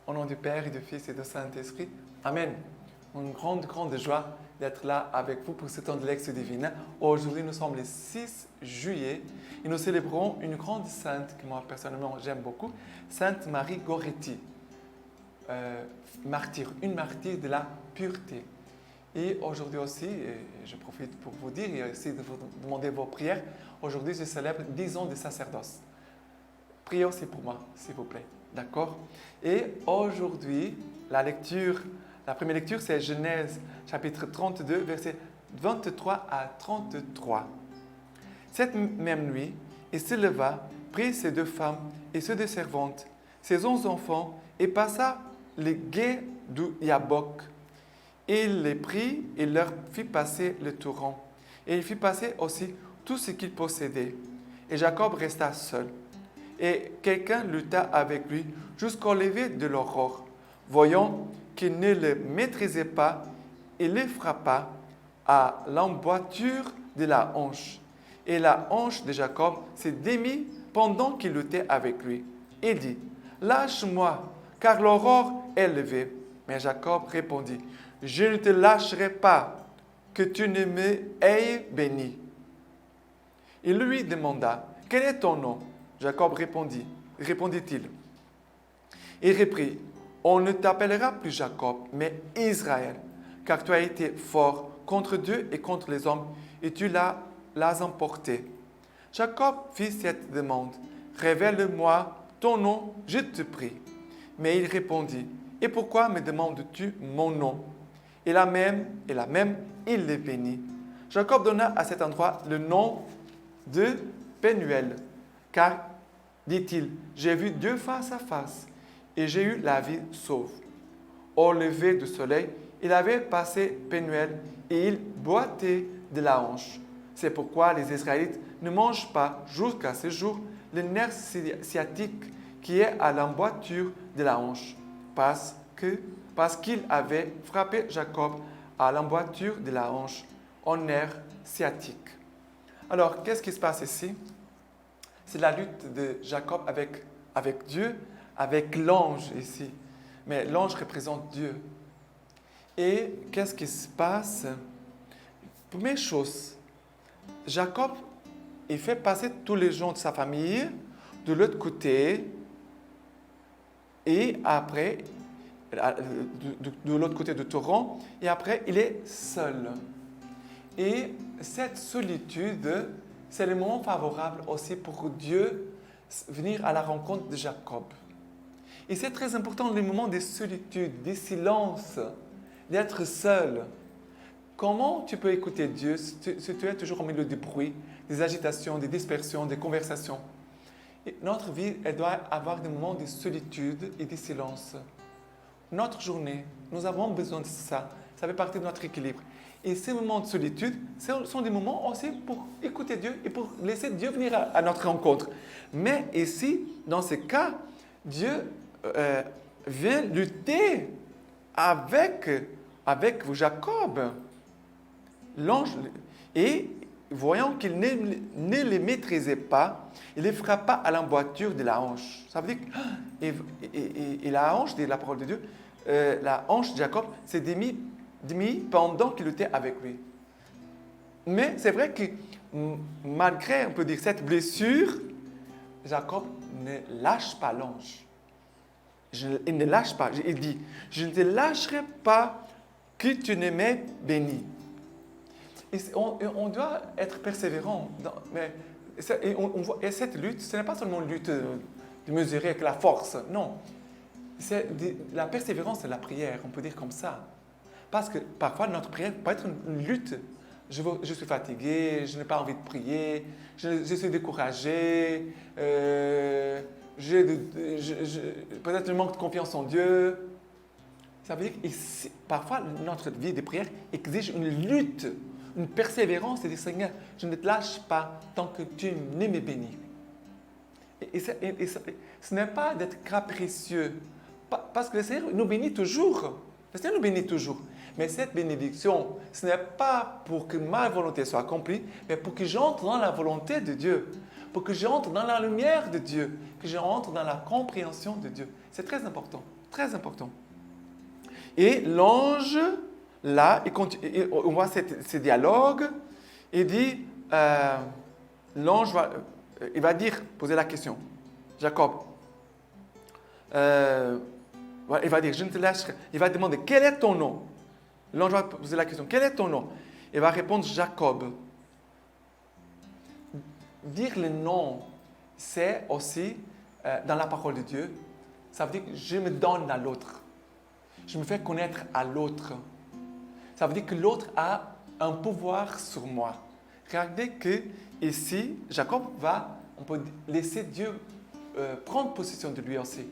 Au nom du Père et du Fils et du Saint-Esprit, Amen. Une grande joie d'être là avec vous pour ce temps de lecture divine. Aujourd'hui, nous sommes le 6 juillet et nous célébrons une grande sainte que moi personnellement j'aime beaucoup, Sainte Marie Goretti, martyre, une martyre de la pureté. Et aujourd'hui aussi, je profite pour vous dire et aussi de vous demander vos prières, aujourd'hui je célèbre 10 ans de sacerdoce. Priez aussi pour moi, s'il vous plaît. D'accord? Et aujourd'hui, la première lecture, c'est Genèse, chapitre 32, versets 23 à 33. Cette même nuit, il se leva, prit ses 2 femmes et ses 2 servantes, ses 11 enfants, et passa les gués du Yabok. Et il les prit et leur fit passer le torrent. Et il fit passer aussi tout ce qu'il possédait. Et Jacob resta seul. Et quelqu'un lutta avec lui jusqu'au lever de l'aurore. Voyant qu'il ne le maîtrisait pas, il le frappa à l'emboîture de la hanche. Et la hanche de Jacob se démit pendant qu'il luttait avec lui. Il dit, « Lâche-moi, car l'aurore est levée. » Mais Jacob répondit, « Je ne te lâcherai pas, que tu ne me aies béni. » Il lui demanda, « Quel est ton nom ?» Jacob répondit-il. Il reprit, « On ne t'appellera plus Jacob, mais Israël, car tu as été fort contre Dieu et contre les hommes, et tu l'as emporté. » Jacob fit cette demande, « Révèle-moi ton nom, je te prie. » Mais il répondit, « Et pourquoi me demandes-tu mon nom ?» Et la même, il le bénit. Jacob donna à cet endroit le nom de Pénuel, car, dit-il, j'ai vu Dieu face à face, et j'ai eu la vie sauve. Au lever du soleil, il avait passé Pénuel, et il boitait de la hanche. C'est pourquoi les Israélites ne mangent pas, jusqu'à ce jour, le nerf sciatique qui est à l'emboîture de la hanche, parce qu'il avait frappé Jacob à l'emboîture de la hanche, au nerf sciatique. Alors, qu'est-ce qui se passe ici? C'est la lutte de Jacob avec Dieu, avec l'ange ici. Mais l'ange représente Dieu. Et qu'est-ce qui se passe? Première chose, Jacob, il fait passer tous les gens de sa famille de l'autre côté et après, de l'autre côté du torrent, et après, il est seul. Et cette solitude, c'est le moment favorable aussi pour Dieu venir à la rencontre de Jacob. Et c'est très important les moments de solitude, de silence, d'être seul. Comment tu peux écouter Dieu si tu es toujours au milieu du bruit, des agitations, des dispersions, des conversations? Et notre vie, elle doit avoir des moments de solitude et de silence. Notre journée, nous avons besoin de ça. Ça fait partie de notre équilibre. Et ces moments de solitude sont des moments aussi pour écouter Dieu et pour laisser Dieu venir à notre rencontre. Mais ici, dans ce cas, Dieu vient lutter avec Jacob. L'ange, et voyant qu'il ne les maîtrisait pas, il les frappa à l'emboîture de la hanche. Ça veut dire que et la hanche de la parole de Dieu, la hanche de Jacob s'est démise pendant qu'il était avec lui. Mais c'est vrai que malgré, on peut dire, cette blessure, Jacob ne lâche pas l'ange. Il ne lâche pas. Il dit, « Je ne te lâcherai pas que tu ne m'aies béni. » Et on doit être persévérant. Et cette lutte, ce n'est pas seulement une lutte de mesurer avec la force. Non. La persévérance, c'est la prière, on peut dire comme ça. Parce que parfois, notre prière peut être une lutte. Je suis fatigué, je n'ai pas envie de prier, je suis découragé, peut-être je manque de confiance en Dieu. Ça veut dire que parfois, notre vie de prière exige une lutte, une persévérance et dire, Seigneur, je ne te lâche pas tant que tu ne me bénis. Et ce n'est pas d'être capricieux, parce que le Seigneur nous bénit toujours. Le Seigneur nous bénit toujours. Mais cette bénédiction, ce n'est pas pour que ma volonté soit accomplie, mais pour que j'entre dans la volonté de Dieu. pour que j'entre dans la lumière de Dieu, que j'entre dans la compréhension de Dieu. C'est très important, très important. Et l'ange, là, on voit ces dialogues, il dit, l'ange il va dire, poser la question, Jacob, il va dire, je ne te lâcherai. Il va demander, quel est ton nom? L'ange va poser la question, quel est ton nom? Il va répondre, Jacob. Dire le nom, c'est aussi, dans la parole de Dieu, ça veut dire que je me donne à l'autre. Je me fais connaître à l'autre. Ça veut dire que l'autre a un pouvoir sur moi. Regardez que ici, Jacob on peut laisser Dieu prendre possession de lui aussi.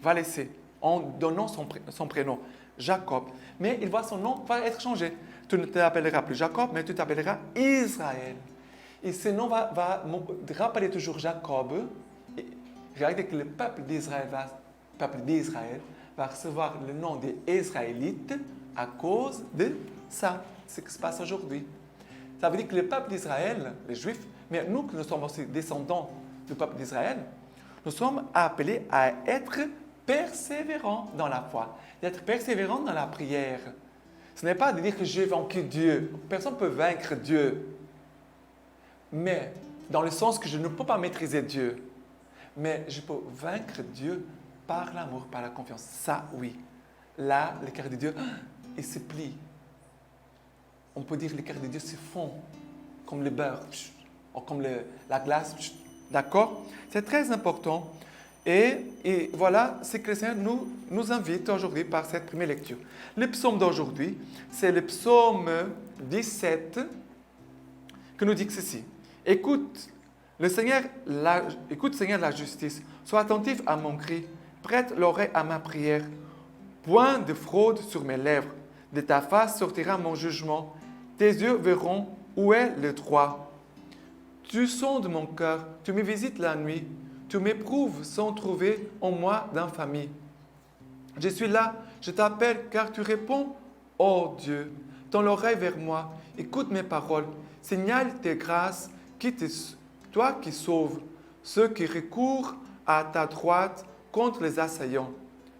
Va laisser, en donnant son prénom, Jacob. Mais il voit son nom va être changé. Tu ne t'appelleras plus Jacob, mais tu t'appelleras Israël. Et ce nom va rappeler toujours Jacob. Et regardez que le peuple d'Israël va recevoir le nom des Israélites à cause de ça, ce qui se passe aujourd'hui. Ça veut dire que le peuple d'Israël, les Juifs, mais nous qui nous sommes aussi descendants du peuple d'Israël, nous sommes appelés à être persévérants dans la foi, d'être persévérants dans la prière. Ce n'est pas de dire que j'ai vaincu Dieu. Personne ne peut vaincre Dieu. Mais dans le sens que je ne peux pas maîtriser Dieu. Mais je peux vaincre Dieu par l'amour, par la confiance. Ça, oui. Là, le cœur de Dieu, il se plie. On peut dire que le cœur de Dieu se fond comme le beurre, ou comme la glace. D'accord? C'est très important. Et voilà ce que le Seigneur nous invite aujourd'hui par cette première lecture. Le psaume d'aujourd'hui, c'est le psaume 17 que nous dit ceci. Écoute, Seigneur, la justice. Sois attentif à mon cri. Prête l'oreille à ma prière. Point de fraude sur mes lèvres. De ta face sortira mon jugement. Tes yeux verront où est le droit. Tu sondes mon cœur. Tu me visites la nuit. Tu m'éprouves sans trouver en moi d'infamie. Je suis là. Je t'appelle car tu réponds. Oh Dieu, tends l'oreille vers moi. Écoute mes paroles. Signale tes grâces. Toi qui sauves ceux qui recourent à ta droite contre les assaillants.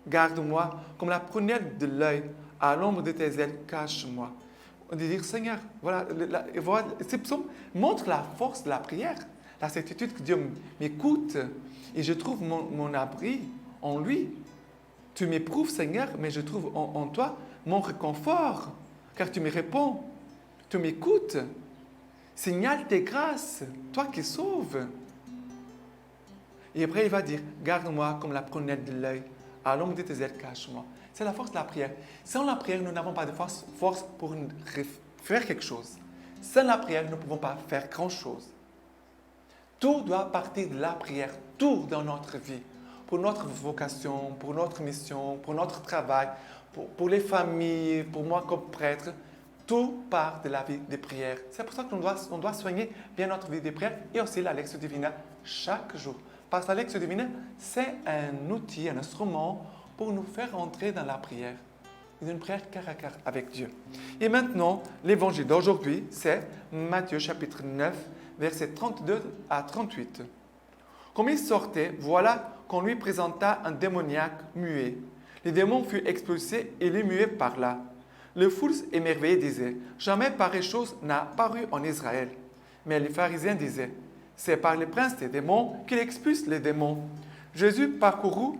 Garde-moi comme la prunelle de l'œil, à l'ombre de tes ailes, cache-moi. On dit dire, Seigneur, voilà, ces psaumes montrent la force de la prière, la certitude que Dieu m'écoute et je trouve mon abri en lui. Tu m'éprouves, Seigneur, mais je trouve en toi mon réconfort, car tu me réponds, tu m'écoutes. Signale tes grâces, toi qui sauves. Et après, il va dire, garde-moi comme la prunelle de l'œil, à l'ombre de tes ailes, cache-moi. C'est la force de la prière. Sans la prière, nous n'avons pas de force pour faire quelque chose. Sans la prière, nous ne pouvons pas faire grand-chose. Tout doit partir de la prière, tout dans notre vie. Pour notre vocation, pour notre mission, pour notre travail, pour les familles, pour moi comme prêtre, tout part de la vie de prière. C'est pour ça qu'on doit soigner bien notre vie de prière et aussi la Lectio Divina chaque jour. Parce que la Lectio Divina, c'est un outil, un instrument pour nous faire entrer dans la prière. Une prière cœur à cœur avec Dieu. Et maintenant, l'évangile d'aujourd'hui, c'est Matthieu chapitre 9, versets 32 à 38. Comme il sortait, voilà qu'on lui présenta un démoniaque muet. Le démon fut expulsé et le muet parla. Le foule émerveillé disait, jamais pareille chose n'a paru en Israël. Mais les pharisiens disaient, c'est par le prince des démons qu'il expulse les démons. Jésus parcourut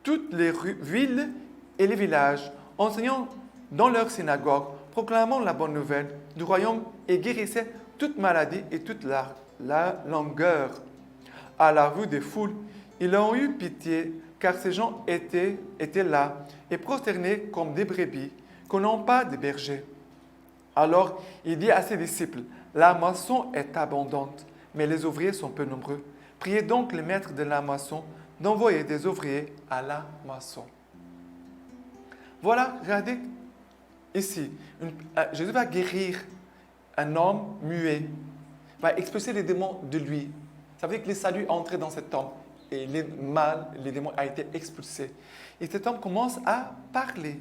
toutes les villes et les villages, enseignant dans leurs synagogues, proclamant la bonne nouvelle du royaume et guérissait toute maladie et toute la langueur. À la vue des foules, ils ont eu pitié, car ces gens étaient là et prosternés comme des brebis, qui n'ont pas de berger. Alors il dit à ses disciples, la moisson est abondante, mais les ouvriers sont peu nombreux. Priez donc le maître de la moisson d'envoyer des ouvriers à la moisson. Voilà, regardez ici, Jésus va guérir un homme muet, va expulser les démons de lui. Ça veut dire que le salut est entré dans cet homme et les démons ont été expulsés. Et cet homme commence à parler.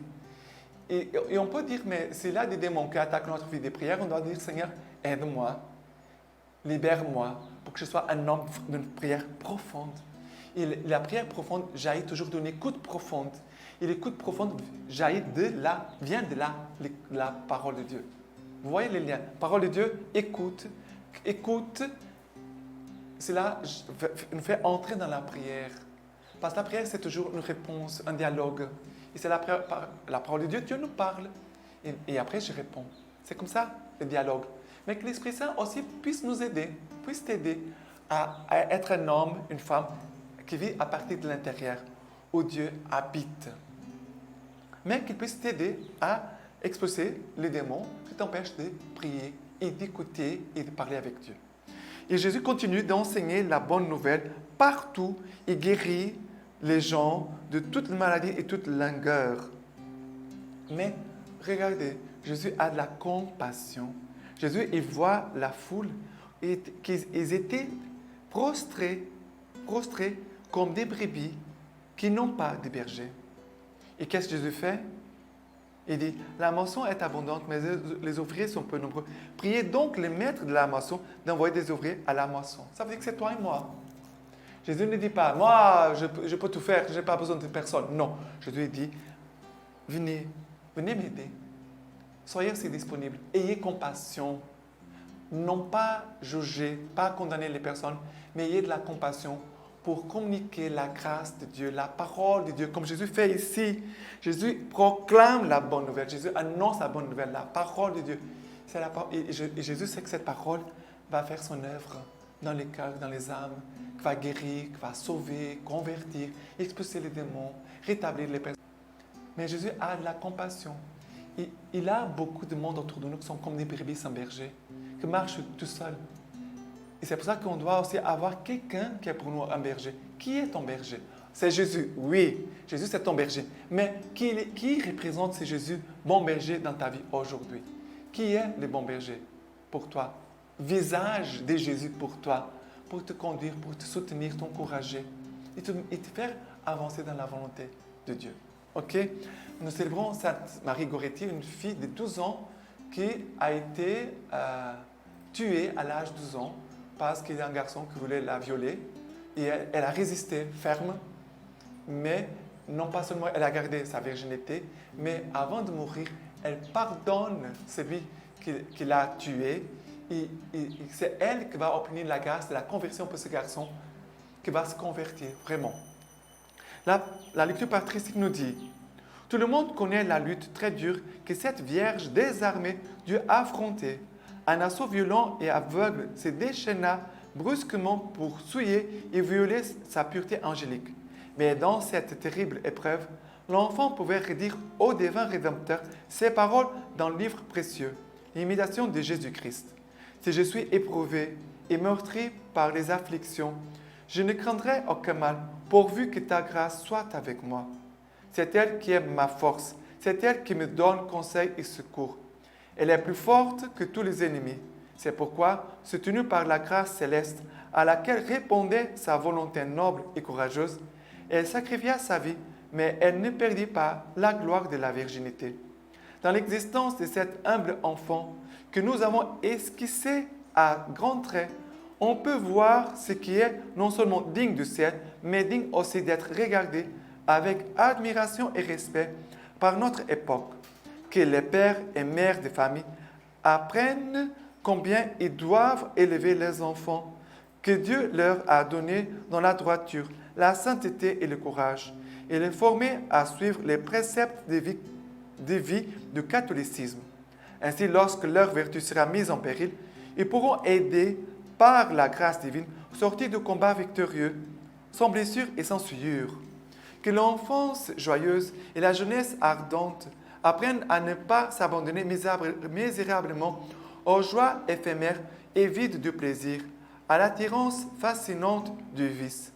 Et on peut dire, mais c'est là des démons qui attaquent notre vie de prière, on doit dire, Seigneur, aide-moi, libère-moi, pour que je sois un homme d'une prière profonde. Et la prière profonde jaillit toujours d'une écoute profonde. Et l'écoute profonde vient de la parole de Dieu. Vous voyez les liens. Parole de Dieu, écoute. Écoute, cela nous fait entrer dans la prière. Parce que la prière, c'est toujours une réponse, un dialogue. Et c'est la parole de Dieu, Dieu nous parle. Et après, je réponds. C'est comme ça, le dialogue. Mais que l'Esprit Saint aussi puisse nous aider, puisse t'aider à être un homme, une femme qui vit à partir de l'intérieur, où Dieu habite. Mais qu'il puisse t'aider à expulser les démons qui t'empêchent de prier et d'écouter et de parler avec Dieu. Et Jésus continue d'enseigner la bonne nouvelle partout et guérit les gens de toute maladie et toute langueur. Mais regardez, Jésus a de la compassion. Jésus, il voit la foule et qu'ils étaient prostrés comme des brebis qui n'ont pas de berger. Et qu'est-ce que Jésus fait? Il dit, la moisson est abondante, mais les ouvriers sont peu nombreux. Priez donc le maître de la moisson d'envoyer des ouvriers à la moisson. Ça veut dire que c'est toi et moi. Jésus ne dit pas, moi, je peux tout faire, je n'ai pas besoin de personne. Non, Jésus dit, venez m'aider. Soyez aussi disponibles. Ayez compassion. Non pas juger, pas condamner les personnes, mais ayez de la compassion pour communiquer la grâce de Dieu, la parole de Dieu, comme Jésus fait ici. Jésus proclame la bonne nouvelle. Jésus annonce la bonne nouvelle, la parole de Dieu. Et Jésus sait que cette parole va faire son œuvre dans les cœurs, dans les âmes, qui va guérir, qui va sauver, convertir, expulser les démons, rétablir les personnes. Mais Jésus a de la compassion. Il a beaucoup de monde autour de nous qui sont comme des brebis sans berger, qui marchent tout seuls. Et c'est pour ça qu'on doit aussi avoir quelqu'un qui est pour nous un berger. Qui est ton berger? C'est Jésus. Oui, Jésus c'est ton berger. Mais qui représente ce Jésus, bon berger dans ta vie aujourd'hui? Qui est le bon berger pour toi? Visage de Jésus pour toi, pour te conduire, pour te soutenir, t'encourager et te faire avancer dans la volonté de Dieu. Ok? Nous célébrons Sainte Marie Goretti, une fille de 12 ans qui a été tuée à l'âge de 12 ans parce qu'il y a un garçon qui voulait la violer. Et elle a résisté ferme, mais non pas seulement elle a gardé sa virginité, mais avant de mourir, elle pardonne celui qui l'a tuée. Et c'est elle qui va obtenir la grâce de la conversion pour ce garçon, qui va se convertir vraiment. La lecture patristique nous dit, « Tout le monde connaît la lutte très dure que cette Vierge désarmée dut affronter. Un assaut violent et aveugle se déchaîna brusquement pour souiller et violer sa pureté angélique. Mais dans cette terrible épreuve, l'enfant pouvait redire au divin Rédempteur ces paroles dans le livre précieux, l'imitation de Jésus-Christ. Si je suis éprouvé et meurtri par les afflictions, je ne craindrai aucun mal, pourvu que ta grâce soit avec moi. C'est elle qui est ma force, c'est elle qui me donne conseil et secours. Elle est plus forte que tous les ennemis. C'est pourquoi, soutenue par la grâce céleste à laquelle répondait sa volonté noble et courageuse, elle sacrifia sa vie, mais elle ne perdit pas la gloire de la virginité. Dans l'existence de cet humble enfant que nous avons esquissé à grands traits, on peut voir ce qui est non seulement digne du ciel, mais digne aussi d'être regardé avec admiration et respect par notre époque. Que les pères et mères de famille apprennent combien ils doivent élever les enfants que Dieu leur a donnés dans la droiture, la sainteté et le courage, et les former à suivre les préceptes de vie du catholicisme. Ainsi, lorsque leur vertu sera mise en péril, ils pourront aider, par la grâce divine, sortir du combat victorieux, sans blessure et sans souillure. Que l'enfance joyeuse et la jeunesse ardente apprennent à ne pas s'abandonner misérablement aux joies éphémères et vides de plaisir, à l'attirance fascinante du vice.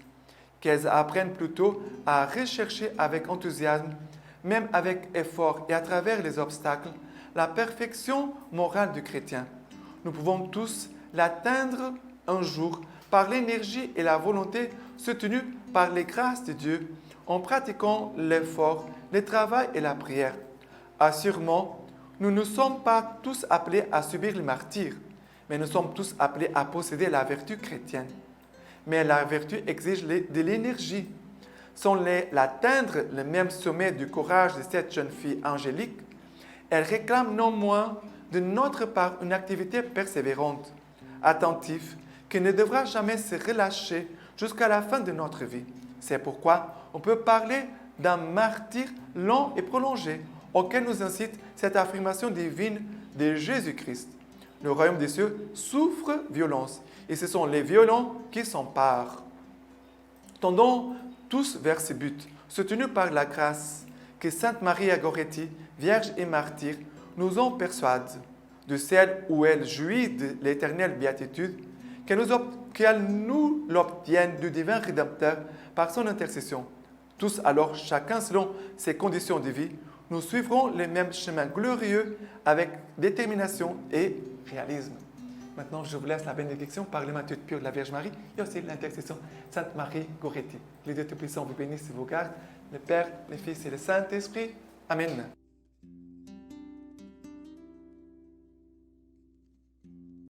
Qu'elles apprennent plutôt à rechercher avec enthousiasme, même avec effort et à travers les obstacles, la perfection morale du chrétien. Nous pouvons tous l'atteindre un jour par l'énergie et la volonté soutenues par les grâces de Dieu, en pratiquant l'effort, le travail et la prière. Assurément, nous ne sommes pas tous appelés à subir le martyre, mais nous sommes tous appelés à posséder la vertu chrétienne. Mais la vertu exige de l'énergie. Sans l'atteindre le même sommet du courage de cette jeune fille angélique, elle réclame non moins de notre part une activité persévérante, attentive, qui ne devra jamais se relâcher jusqu'à la fin de notre vie. C'est pourquoi on peut parler d'un martyre long et prolongé, auquel nous incite cette affirmation divine de Jésus-Christ. Le royaume des cieux souffre violence, et ce sont les violents qui s'emparent. Tendons tous vers ce but, soutenus par la grâce que Sainte Marie Goretti, Vierge et martyre, nous en persuade, de celle où elle jouit de l'éternelle béatitude, qu'elle nous l'obtienne du divin Rédempteur par son intercession. Tous alors, chacun selon ses conditions de vie, nous suivrons le même chemin glorieux avec détermination et réalisme. Maintenant, je vous laisse la bénédiction par l'Immaculée pure de la Vierge Marie et aussi l'intercession de Sainte Marie Goretti. Les deux Tout-Puissants vous bénissent et vous gardent, le Père, le Fils et le Saint-Esprit. Amen.